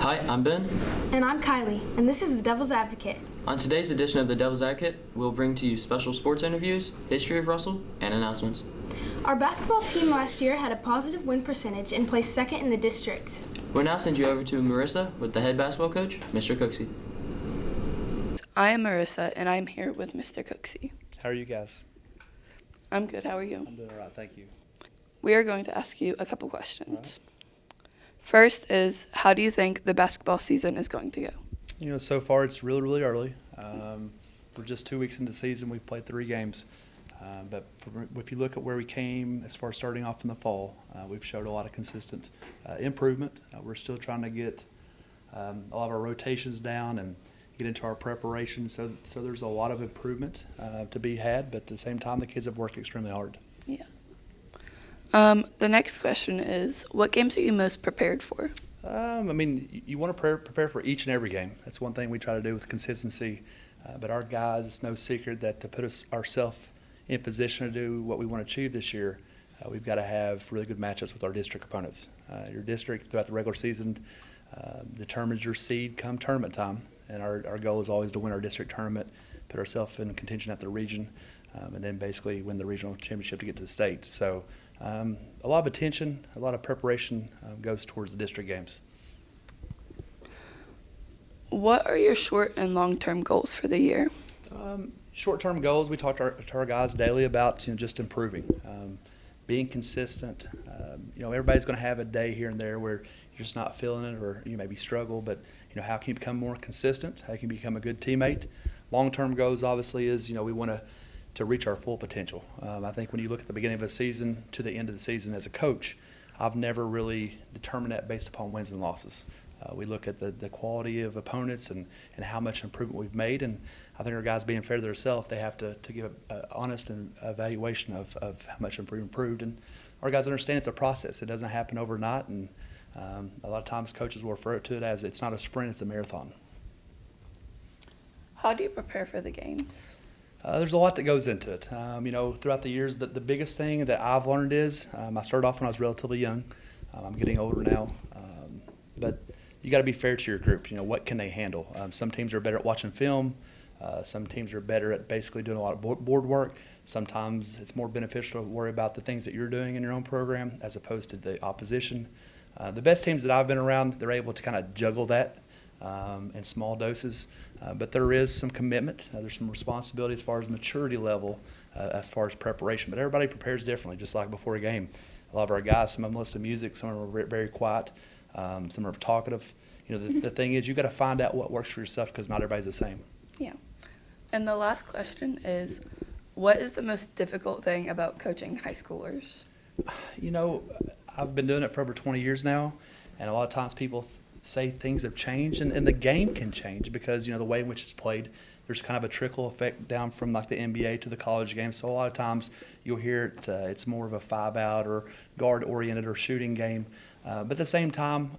Hi, I'm Ben. And I'm Kylie, and this is the Devil's Advocate. On today's edition of the Devil's Advocate, we'll bring to you special sports interviews, history of Russell, and announcements. Our basketball team last year had a positive win percentage and placed second in the district. We'll now send you over to Marissa with the head basketball coach, Mr. Cooksey. I am Marissa, and I'm here with Mr. Cooksey. How are you guys? I'm good. How are you? I'm doing all right, thank you. We are going to ask you a couple questions. First is, how do you think the basketball season is going to go? You know, so far it's really, really early. We're just 2 weeks into the season. We've played 3 games. But if you look at where we came as far as starting off in the fall, we've showed a lot of consistent improvement. We're still trying to get a lot of our rotations down and get into our preparation. So there's a lot of improvement to be had, but at the same time, the kids have worked extremely hard. Yeah. The next question is, what games are you most prepared for? You want to prepare for each and every game. That's one thing we try to do with consistency. But our guys, it's no secret that to put ourselves in position to do what we want to achieve this year, we've got to have really good matchups with our district opponents. Your district throughout the regular season determines your seed come tournament time. And our goal is always to win our district tournament, put ourselves in contention at the region, and then basically win the regional championship to get to the state. So a lot of attention, a lot of preparation goes towards the district games. What are your short and long-term goals for the year? Short-term goals, we talk to our guys daily about just improving, being consistent. Everybody's going to have a day here and there where you're just not feeling it or you maybe struggle, but how can you become more consistent? How can you become a good teammate? Long-term goals obviously is, we want to reach our full potential. I think when you look at the beginning of a season to the end of the season as a coach, I've never really determined that based upon wins and losses. We look at the quality of opponents and how much improvement we've made, and I think our guys being fair to themselves, they have to give an honest evaluation of how much we've improved. And our guys understand it's a process. It doesn't happen overnight, and a lot of times coaches will refer to it as it's not a sprint, it's a marathon. How do you prepare for the games? There's a lot that goes into it. Throughout the years, the biggest thing that I've learned is I started off when I was relatively young. I'm getting older now, but you got to be fair to your group. What can they handle? Some teams are better at watching film. Some teams are better at basically doing a lot of board work. Sometimes it's more beneficial to worry about the things that you're doing in your own program as opposed to the opposition. The best teams that I've been around, they're able to kind of juggle that in small doses. But there is some commitment. There's some responsibility as far as maturity level, as far as preparation. But everybody prepares differently, just like before a game. A lot of our guys, some of them listen to music, some of them are very quiet, some are talkative. The thing is, you got to find out what works for yourself because not everybody's the same. Yeah. And the last question is, what is the most difficult thing about coaching high schoolers? I've been doing it for over 20 years now, and a lot of times people say things have changed, and the game can change because, the way in which it's played, there's kind of a trickle effect down from like the NBA to the college game. So a lot of times you'll hear it's more of a 5-out or guard-oriented or shooting game. But at the same time,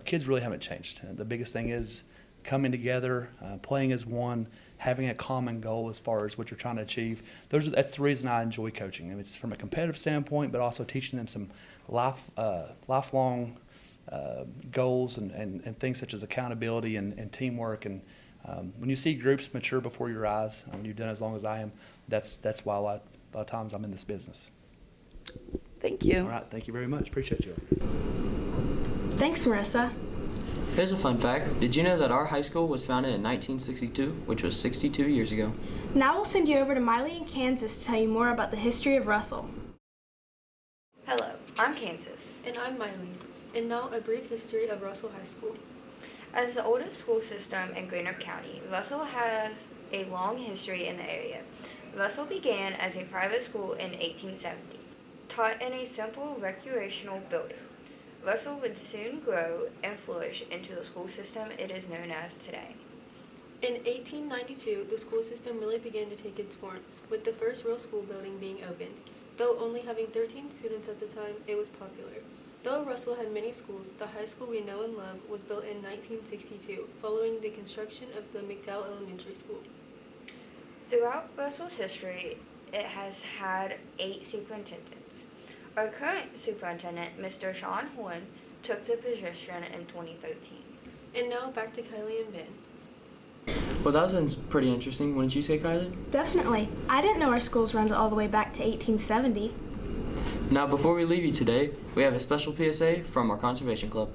kids really haven't changed. The biggest thing is coming together, playing as one, having a common goal as far as what you're trying to achieve. That's the reason I enjoy coaching. It's from a competitive standpoint, but also teaching them some lifelong goals and things such as accountability and teamwork. And when you see groups mature before your eyes, when you've done as long as I am, that's why a lot of times I'm in this business. Thank you. All right, thank you very much. Appreciate you. Thanks, Marissa. Here's a fun fact. Did you know that our high school was founded in 1962, which was 62 years ago? Now we'll send you over to Miley in Kansas to tell you more about the history of Russell. Hello, I'm Kansas. And I'm Miley. And now a brief history of Russell High School. As the oldest school system in Greenup County, Russell has a long history in the area. Russell began as a private school in 1870, taught in a simple recreational building. Russell would soon grow and flourish into the school system it is known as today. In 1892, the school system really began to take its form, with the first real school building being opened. Though only having 13 students at the time, it was popular. Though Russell had many schools, the high school we know and love was built in 1962, following the construction of the McDowell Elementary School. Throughout Russell's history, it has had 8 superintendents. Our current superintendent, Mr. Sean Horn, took the position in 2013. And now back to Kylie and Ben. Well, that was pretty interesting, wouldn't you say, Kylie? Definitely. I didn't know our schools runs all the way back to 1870. Now, before we leave you today, we have a special PSA from our Conservation Club.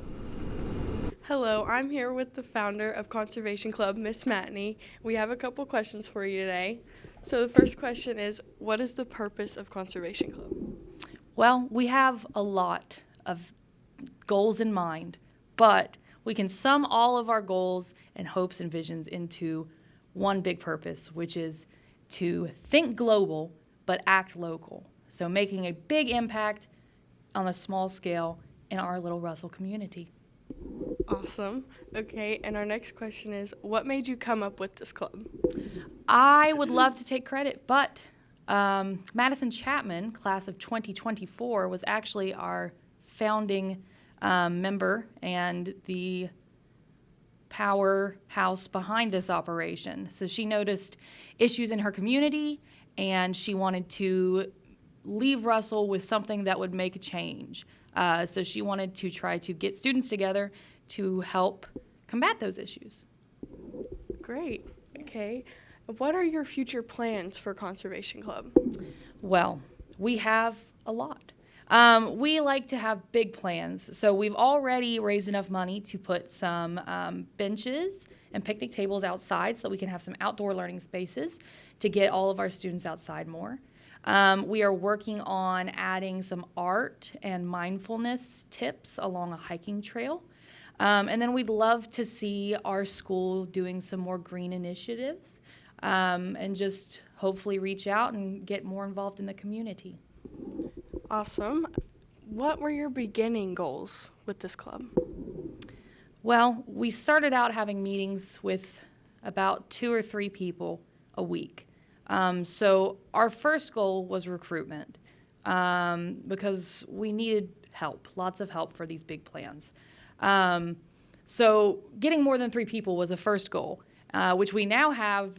Hello, I'm here with the founder of Conservation Club, Miss Matney. We have a couple questions for you today. So the first question is, what is the purpose of Conservation Club? Well, we have a lot of goals in mind, but we can sum all of our goals and hopes and visions into one big purpose, which is to think global but act local. So making a big impact on a small scale in our little Russell community. Awesome. Okay, and our next question is, what made you come up with this club? I would love to take credit, but Madison Chapman, class of 2024, was actually our founding member and the powerhouse behind this operation. So she noticed issues in her community, and she wanted to leave Russell with something that would make a change. So she wanted to try to get students together to help combat those issues. Great. Okay. What are your future plans for Conservation Club? Well, we have a lot. We like to have big plans. So we've already raised enough money to put some benches and picnic tables outside so that we can have some outdoor learning spaces to get all of our students outside more. We are working on adding some art and mindfulness tips along a hiking trail. And then we'd love to see our school doing some more green initiatives and just hopefully reach out and get more involved in the community. Awesome. What were your beginning goals with this club? Well, we started out having meetings with about 2 or 3 people a week. So our first goal was recruitment because we needed help, lots of help for these big plans. So getting more than 3 people was a first goal, which we now have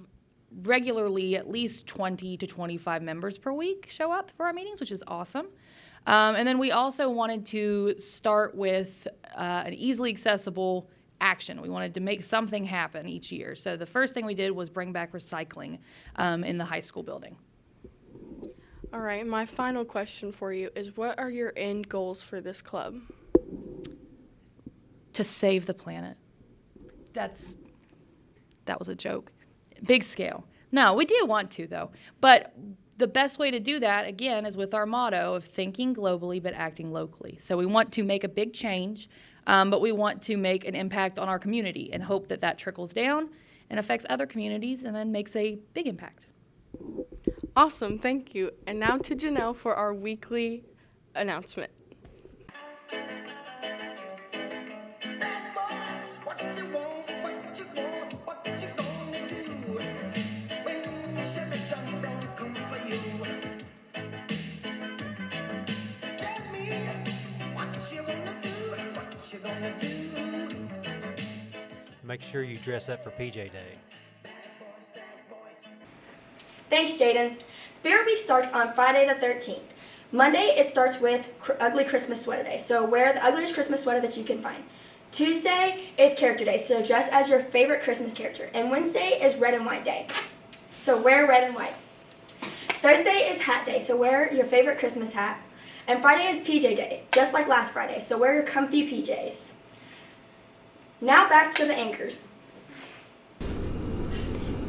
regularly. At least 20 to 25 members per week show up for our meetings, which is awesome. And then we also wanted to start with an easily accessible action. We wanted to make something happen each year. So the first thing we did was bring back recycling in the high school building. All right, my final question for you is, what are your end goals for this club? To save the planet. That was a joke. Big scale. No, we do want to, though. But the best way to do that, again, is with our motto of thinking globally but acting locally. So we want to make a big change, but we want to make an impact on our community and hope that that trickles down and affects other communities and then makes a big impact. Awesome, thank you. And now to Janelle for our weekly announcement. Make sure you dress up for PJ Day. Thanks, Jaden. Spirit Week starts on Friday the 13th. Monday, it starts with Ugly Christmas Sweater Day, so wear the ugliest Christmas sweater that you can find. Tuesday is Character Day, so dress as your favorite Christmas character. And Wednesday is Red and White Day, so wear red and white. Thursday is Hat Day, so wear your favorite Christmas hat. And Friday is PJ Day, just like last Friday, so wear your comfy PJs. Now back to the anchors.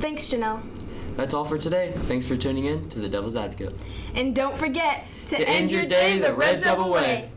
Thanks, Janelle. That's all for today. Thanks for tuning in to The Devil's Advocate. And don't forget To end your day the red double way.